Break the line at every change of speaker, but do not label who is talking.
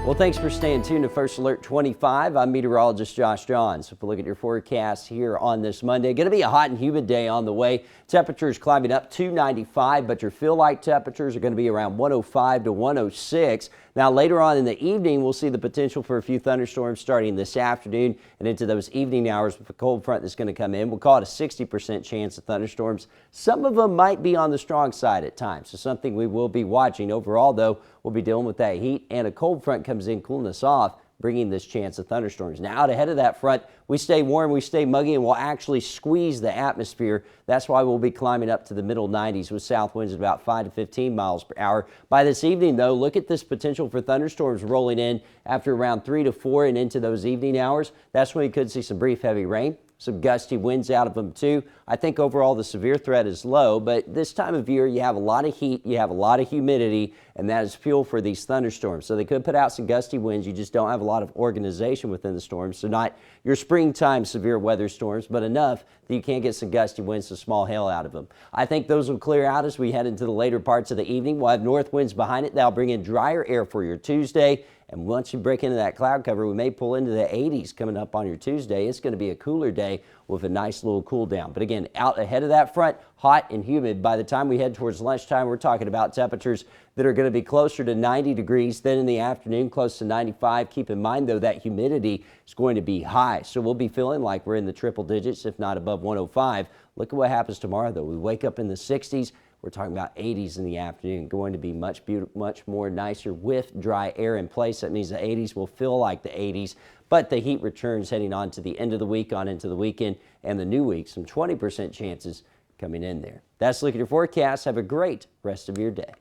Well, thanks for staying tuned to First Alert 25. I'm meteorologist Josh Johns. If we look at your forecast here on this Monday, going to be a hot and humid day on the way. Temperatures climbing up to 95, but your feel-like temperatures are going to be around 105 to 106. Now, later on in the evening, we'll see the potential for a few thunderstorms starting this afternoon and into those evening hours with a cold front that's going to come in. We'll call it a 60% chance of thunderstorms. Some of them might be on the strong side at times, so something we will be watching. Overall, though, we'll be dealing with that heat, and a cold front comes in, cooling us off, bringing this chance of thunderstorms. Now, out ahead of that front, we stay warm, we stay muggy, and we'll actually squeeze the atmosphere. That's why we'll be climbing up to the middle 90s with south winds at about 5 to 15 miles per hour. By this evening, though, look at this potential for thunderstorms rolling in after around 3 to 4 and into those evening hours. That's when you could see some brief heavy rain. Some gusty winds out of them too. I think overall the severe threat is low, but this time of year you have a lot of heat, you have a lot of humidity, and that is fuel for these thunderstorms. So they could put out some gusty winds. You just don't have a lot of organization within the storms. So not your springtime severe weather storms, but enough that you can't get some gusty winds, some small hail out of them. I think those will clear out as we head into the later parts of the evening. We'll have north winds behind it. That'll bring in drier air for your Tuesday. And once you break into that cloud cover, we may pull into the 80s coming up on your Tuesday. It's going to be a cooler day with a nice little cool down. But again, out ahead of that front, hot and humid. By the time we head towards lunchtime, we're talking about temperatures that are going to be closer to 90 degrees. Then in the afternoon, close to 95. Keep in mind, though, that humidity is going to be high. So we'll be feeling like we're in the triple digits, if not above 105. Look at what happens tomorrow, though. We wake up in the 60s. We're talking about 80s in the afternoon, going to be much more nicer with dry air in place. That means the 80s will feel like the 80s, but the heat returns heading on to the end of the week, on into the weekend and the new week. Some 20% chances coming in there. That's a look at your forecast. Have a great rest of your day.